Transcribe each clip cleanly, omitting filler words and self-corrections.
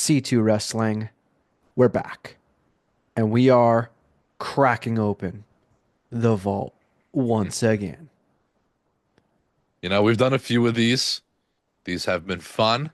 C2 Wrestling. We're back, and we are cracking open the vault once again. You know, we've done a few of these. These have been fun.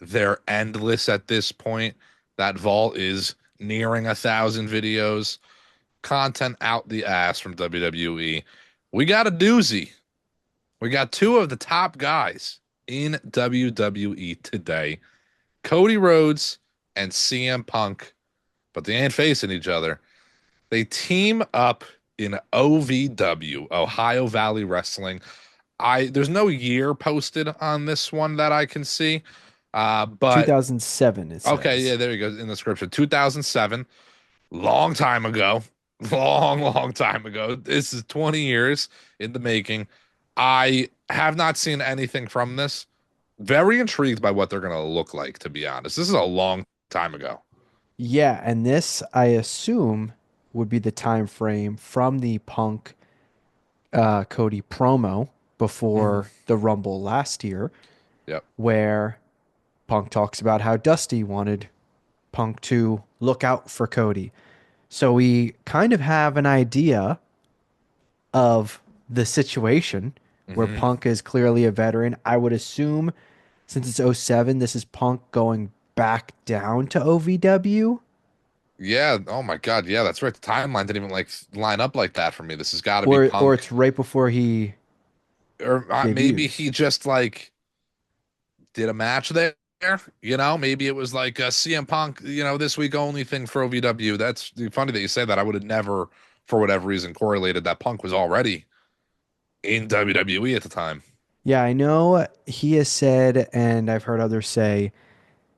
They're endless at this point. That vault is nearing 1,000 videos. Content out the ass from WWE. We got a doozy. We got two of the top guys in WWE today. Cody Rhodes and CM Punk, but they ain't facing each other. They team up in OVW, Ohio Valley Wrestling. There's no year posted on this one that I can see. But 2007, it okay, yeah, says. there you go in the description. 2007, long time ago. Long time ago. This is 20 years in the making. I have not seen anything from this. Very intrigued by what they're going to look like, to be honest. This is a long time ago. Yeah, and this I assume would be the time frame from the Punk Cody promo Mhm. before the Rumble last year, Yep. where Punk talks about how Dusty wanted Punk to look out for Cody. So we kind of have an idea of the situation where hmm Punk is clearly a veteran. I would assume since it's '07, this is Punk going back down to OVW, Yeah. Oh my God. Yeah, that's right. The timeline didn't even like line up like that for me. This has got to be or Punk. it's right before he Or maybe debuts. he just like did a match there. You know, maybe it was like a CM Punk, this week only thing for OVW. That's funny that you say that. I would have never, for whatever reason, correlated that Punk was already in WWE at the time. Yeah, I know he has said, and I've heard others say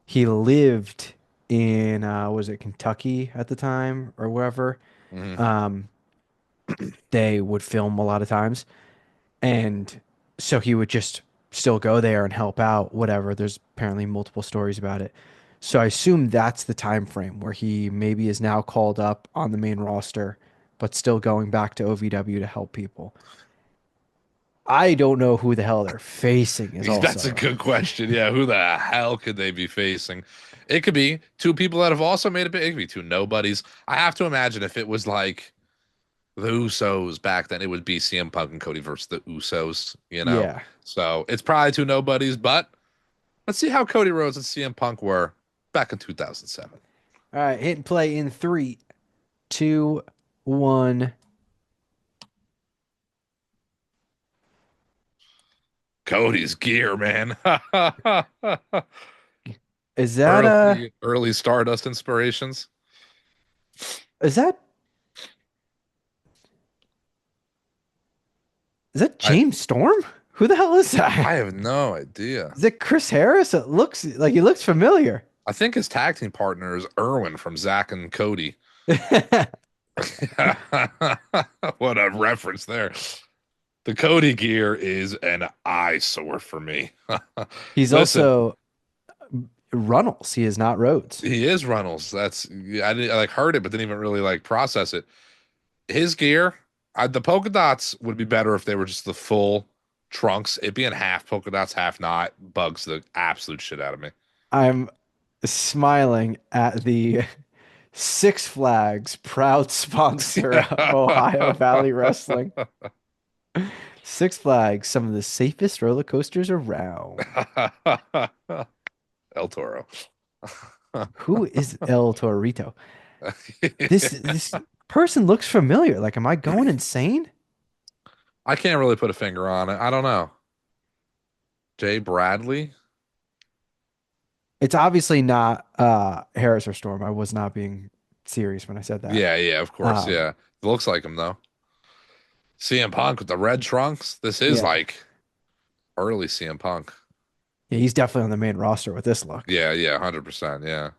he lived in was it Kentucky at the time or wherever. hmm Um, they would film a lot of times. And so he would just still go there and help out, whatever. There's apparently multiple stories about it. So I assume that's the time frame where he maybe is now called up on the main roster, but still going back to OVW to help people. I don't know who the hell they're facing is That's a also. good question. Yeah, who the hell could they be facing? It could be two people that have also made it big. It could be two nobodies. I have to imagine if it was like the Usos back then, it would be CM Punk and Cody versus the Usos. Yeah. So it's probably two nobodies, but let's see how Cody Rhodes and CM Punk were back in 2007. All right, hit and play in three, two, one. Cody's gear, man. Is that Early Stardust inspirations. is that is that I James Storm? Who the hell is that? I have no idea. Is it Chris Harris? It looks like he looks familiar. I think his tag team partner is Irwin from Zack and Cody. What a reference there. The Cody gear is an eyesore for me. He's Listen, also Runnels. He is not Rhodes. he is Runnels. I didn't I like heard it, but didn't even really like process it. His gear, the polka dots would be better if they were just the full trunks. It being half polka dots, half not, bugs the absolute shit out of me. I'm smiling at the Six Flags proud sponsor of Ohio Valley Wrestling. Six Flags, some of the safest roller coasters around. El Toro. Who is El Torito? This person looks familiar. Like, am I going insane? I can't really put a finger on it. I don't know. Jay Bradley? It's obviously not Harris or Storm. I was not being serious when I said that. Yeah, yeah, of course. Um, Yeah. It looks like him though. CM Punk with the red trunks. This is yeah. like early CM Punk. Yeah, he's definitely on the main roster with this look. Yeah, yeah, 100%. Yeah.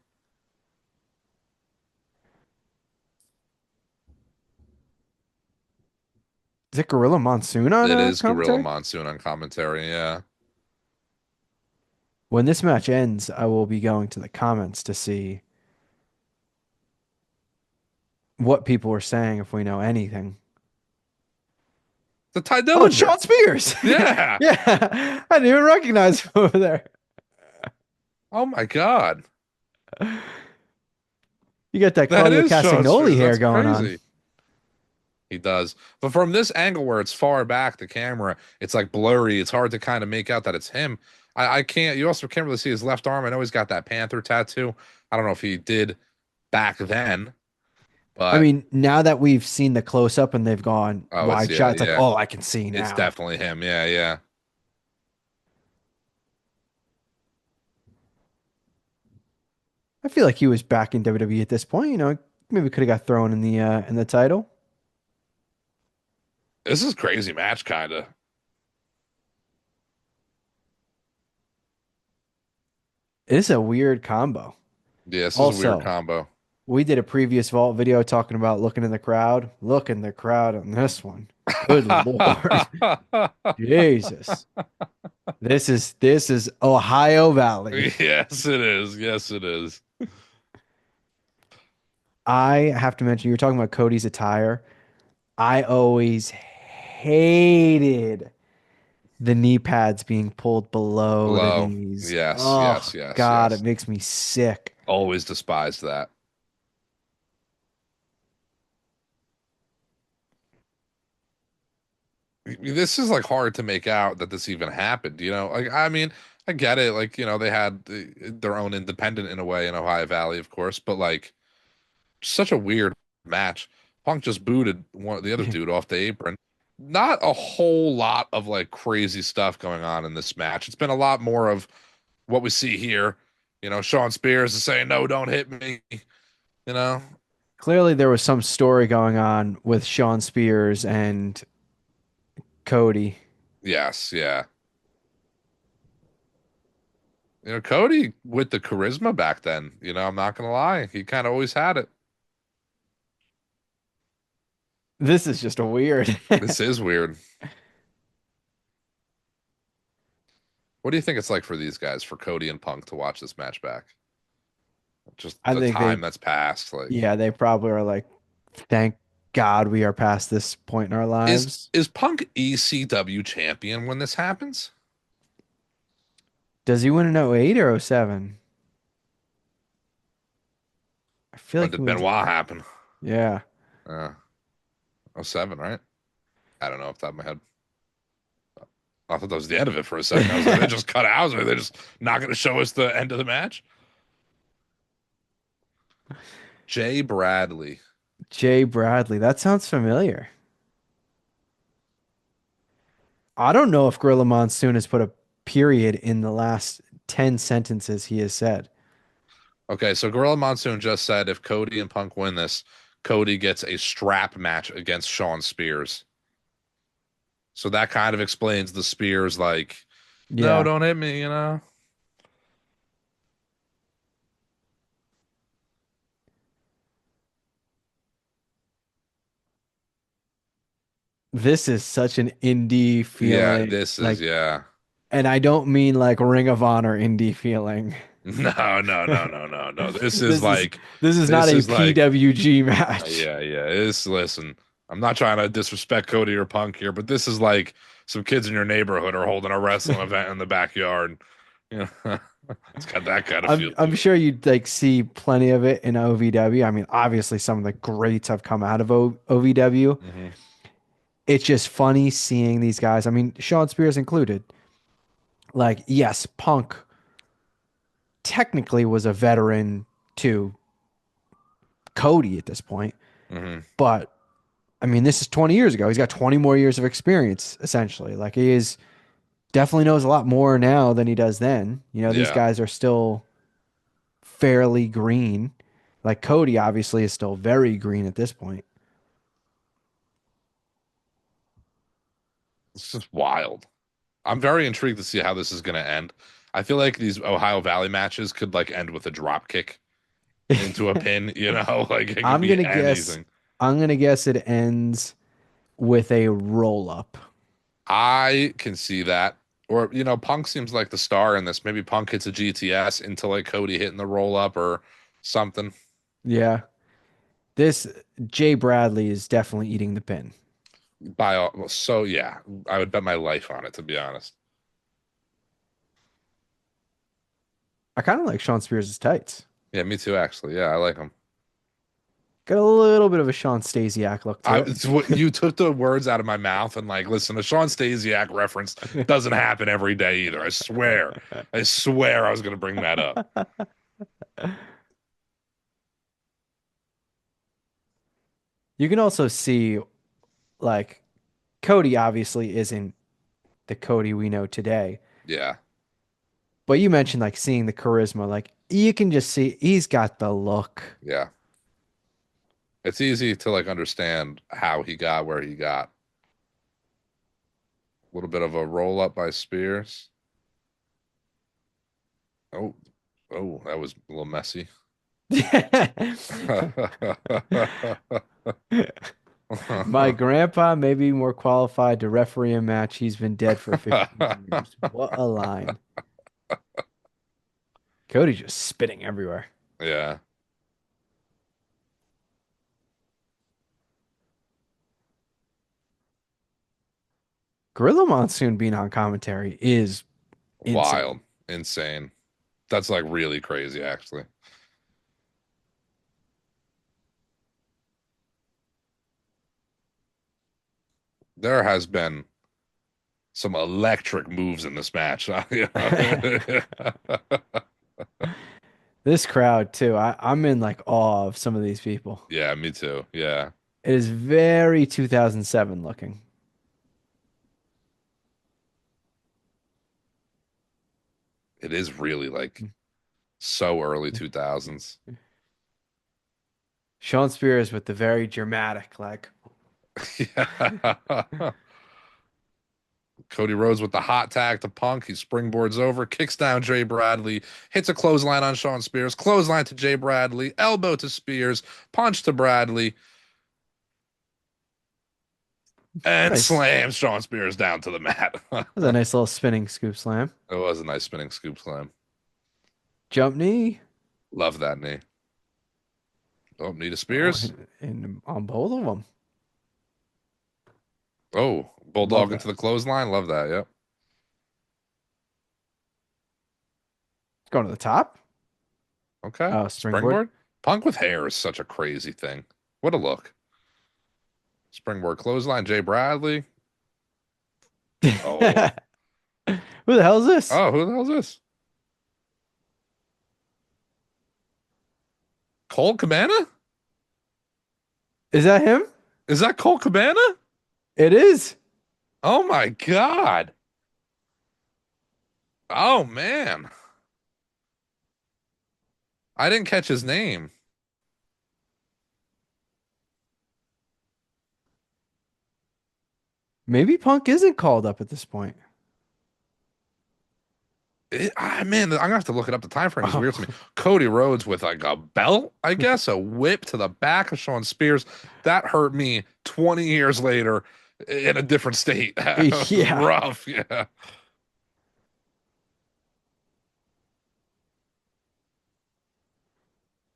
Is it Gorilla Monsoon on It is Gorilla commentary? Monsoon on commentary. Yeah. When this match ends, I will be going to the comments to see what people were saying if we know anything. The Ty Oh, it's Dillinger. Sean Spears. Yeah. Yeah, I didn't even recognize him over there. Oh my God. You got that That Claudio is Sean Castagnoli Spears. hair That's going on. crazy. He does. But from this angle where it's far back, the camera, it's like blurry. It's hard to kind of make out that it's him. I can't, you also can't really see his left arm. I know he's got that Panther tattoo. I don't know if he did back then, I but mean, now that we've seen the close up and they've gone oh, it's wide yeah, shot, it's like, yeah. oh, I can see It's now. definitely him. Yeah, yeah. I feel like he was back in WWE at this point. Maybe could have got thrown in the title. This is crazy match, kind of. It is a weird combo. Yeah, this is a weird Also, combo. we did a previous Vault video talking about looking in the crowd. Look in the crowd on this one. Good Lord. Jesus. This is Ohio Valley. Yes, it is. Yes, it is. I have to mention, you were talking about Cody's attire. I always hated the knee pads being pulled below the Below. knees. Yes, Oh yes, yes, God, it yes. makes me sick. Always despised that. This is like hard to make out that this even happened, you know? Like, I mean, I get it. Like, they had their own independent in a way in Ohio Valley, of course, but like, such a weird match. Punk just booted the other dude off the apron. Not a whole lot of like crazy stuff going on in this match. It's been a lot more of what we see here. Sean Spears is saying, "No, don't hit me." You know? Clearly, there was some story going on with Sean Spears and Cody. Yes, yeah. Cody with the charisma back then, I'm not gonna lie. He kind of always had it. This is just a weird. This is weird. What do you think it's like for these guys, for Cody and Punk to watch this match back? Just I the think time that's passed, like yeah, they probably are like, thank God we are past this point in our is lives. is Punk ECW champion when this happens? Does he win in '08 or '07? I feel When like he did wins. Benoit happen? Yeah. Uh, '07, right? I don't know off the top of my head. I thought that was the end of it for a second. I was like, they just cut out. I was like, they're just not going to show us the end of the match. Jay Bradley. Jay Bradley. That sounds familiar. I don't know if Gorilla Monsoon has put a period in the last 10 sentences he has said. Okay, so Gorilla Monsoon just said if Cody and Punk win this, Cody gets a strap match against Shawn Spears. So that kind of explains the Spears, like, no, Yeah. don't hit me. This is such an indie Yeah, feeling. this is, Like, yeah. and I don't mean like Ring of Honor indie feeling. No, no, no, no, no, no. This is this is not This a is like, PWG match. yeah, yeah. Listen, I'm not trying to disrespect Cody or Punk here, but this is like some kids in your neighborhood are holding a wrestling event in the backyard. You know, it's got that kind of feel I'm to it. sure you'd like see plenty of it in OVW. I mean, obviously some of the greats have come out of OVW. Hmm. It's just funny seeing these guys. I mean, Sean Spears included. Like, yes, Punk technically was a veteran to Cody at this point, Hmm. but I mean, this is 20 years ago. He's got 20 more years of experience, essentially. Like, he is definitely knows a lot more now than he does then. These Yeah, guys are still fairly green. Like, Cody obviously is still very green at this point. it's just wild. I'm very intrigued to see how this is going to end. I feel like these Ohio Valley matches could like end with a drop kick into a pin, like it could I'm be gonna guess. anything. I'm gonna guess it ends with a roll up. I can see that. Or, Punk seems like the star in this. Maybe Punk hits a GTS into like Cody hitting the roll up or something. Yeah, this Jay Bradley is definitely eating the pin. By all, well, so yeah, I would bet my life on it, to be honest. I kind of like Sean Spears' tights. Yeah, me too, actually. Yeah, I like him. Got a little bit of a Sean Stasiak look to It's what you took the words out of my mouth and like, listen, a Sean Stasiak reference it. doesn't happen every day either. I swear. I swear I was gonna bring that up. You can also see like Cody obviously isn't the Cody we know today. Yeah, But you mentioned like seeing the charisma, like you can just see he's got the look. yeah. It's easy to like understand how he got where he got. A little bit of a roll up by Spears. Oh, oh, that was a little messy. My grandpa may be more qualified to referee a match. He's been dead for 15 years. What a line. Cody's just spitting everywhere. Yeah, Gorilla Monsoon being on commentary is wild, insane. insane. That's like really crazy, actually. There has been some electric moves in this match. This crowd too. I'm in like awe of some of these people. Yeah, me too. Yeah. It is very 2007 looking. It is really like so early 2000s. Sean Spears with the very dramatic, like, Yeah. Cody Rhodes with the hot tag to Punk. He springboards over, kicks down Jay Bradley, hits a clothesline on Sean Spears, clothesline to Jay Bradley, elbow to Spears, punch to Bradley, and nice. slams Sean Spears down to the mat. That was a nice little spinning scoop slam. It was a nice spinning scoop slam. Jump knee. Love that knee. Oh, knee to Oh, Spears. on both of them. Oh, Love Bulldog into that. the clothesline. Love that. Yep. Going to the top. Okay. Oh, springboard. Springboard. Punk with hair is such a crazy thing. What a look. Springboard clothesline. Jay Bradley. Oh. Who the hell is this? Oh, who the hell is this? Cole Cabana? Is that him? Is that Cole Cabana? It is. Oh my God. Oh man. I didn't catch his name. Maybe Punk isn't called up at this point. Man, I'm gonna have to look it up. The time frame is weird to me. Oh, Cody Rhodes with like a belt, I guess, a whip to the back of Sean Spears. That hurt me 20 years later in a different state. It was yeah. rough. Yeah.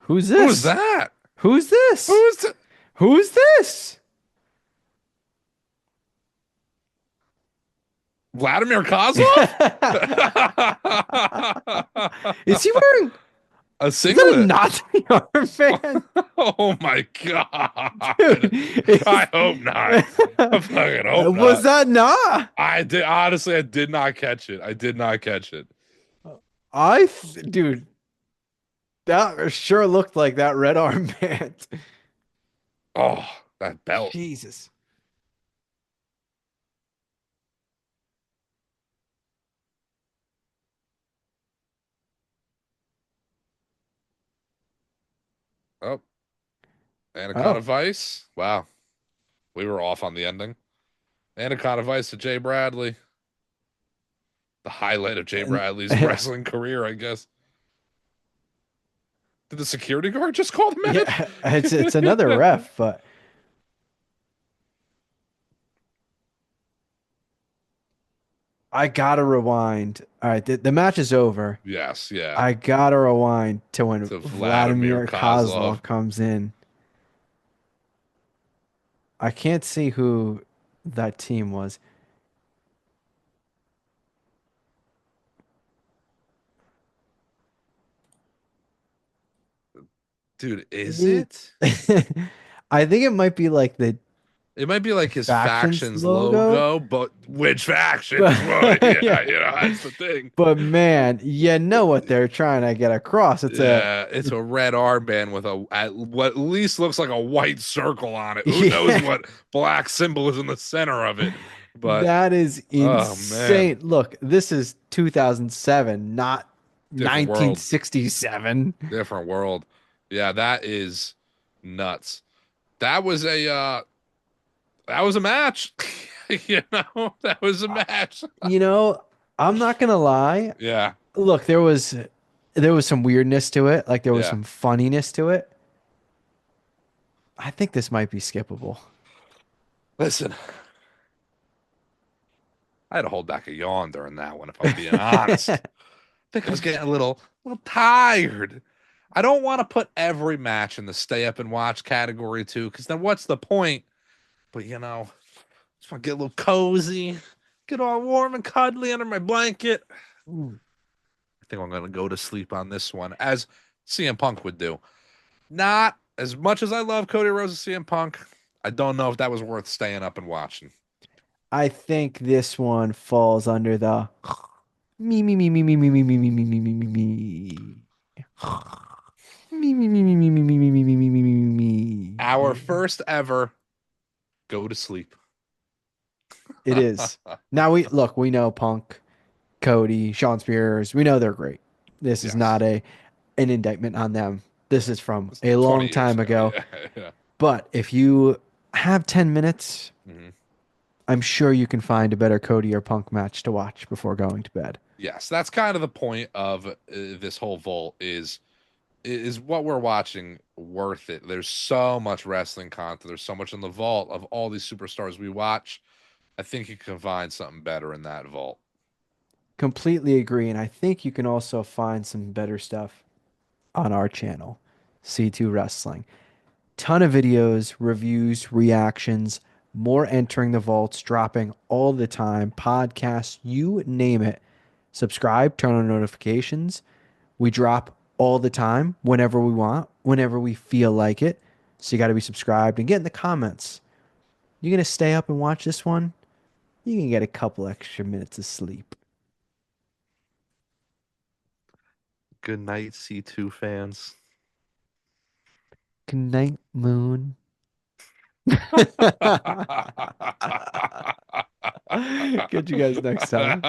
Who's Who was this? that? Who's this? Who's th Who's this? Vladimir Kozlov? Is he wearing? A Is that a singlet? Nazi armband? Oh my God. Dude, I hope not. I fucking hope was not. that not? I did honestly, I did not catch it. I did not catch it. Dude, that sure looked like that red armband. Oh, that belt. Jesus. Oh, Anaconda Oh. Vice. Wow. We were off on the ending. Anaconda Vice to Jay Bradley. The highlight of Jay And, Bradley's wrestling career, I guess. Did the security guard just call the match? yeah, it's another ref, but I gotta rewind. All right, the match is over. Yes, yeah. I gotta rewind to when To Vladimir Vladimir Kozlov. Kozlov comes in. I can't see who that team was. Dude, is It, it? I think it might be like the It might be like his factions faction's logo, logo, but which factions? Well, but yeah, yeah, that's the thing. but man, you know what they're trying to get across. Yeah, it's a red armband with what at least looks like a white circle on it. Who knows yeah, what black symbol is in the center of it? But that is oh man, insane. Look, this is 2007, not different world, 1967. different world. Yeah, that is nuts. That was a that was a match. That was a Uh, match. You know, I'm not gonna lie. Yeah, Look, there was some weirdness to it, like there was yeah. some funniness to it. I think this might be skippable. Listen, I had to hold back a yawn during that one, if I'm being honest. I think I was getting a little tired. I don't want to put every match in the stay up and watch category too, because then what's the point? But just want to get a little cozy, get all warm and cuddly under my blanket. Ooh. I think I'm gonna go to sleep on this one, as CM Punk would do. Not as much as I love Cody Rhodes and CM Punk. I don't know if that was worth staying up and watching. I think this one falls under the me me me me me me me me me me me me me me. Me me me me me me me me me me me me me Our me. first ever go to sleep. It is. Now we know Punk, Cody, Sean Spears. We know they're great. This is Yes. not an indictment on them. This is from It's a 20 long years time ago. ago. Yeah. Yeah. But if you have 10 minutes, Mhm. I'm sure you can find a better Cody or Punk match to watch before going to bed. Yes, that's kind of the point of this whole vault is what we're watching worth it? There's so much wrestling content. There's so much in the vault of all these superstars we watch. I think you can find something better in that vault. Completely agree. And I think you can also find some better stuff on our channel, C2 Wrestling. Ton of videos, reviews, reactions, more entering the vaults, dropping all the time, podcasts, you name it. Subscribe, turn on notifications. We drop all the time, whenever we want, whenever we feel like it. So you got to be subscribed and get in the comments. You're going to stay up and watch this one? You can get a couple extra minutes of sleep. Good night, C2 fans. Good night, Moon. Catch you guys next time.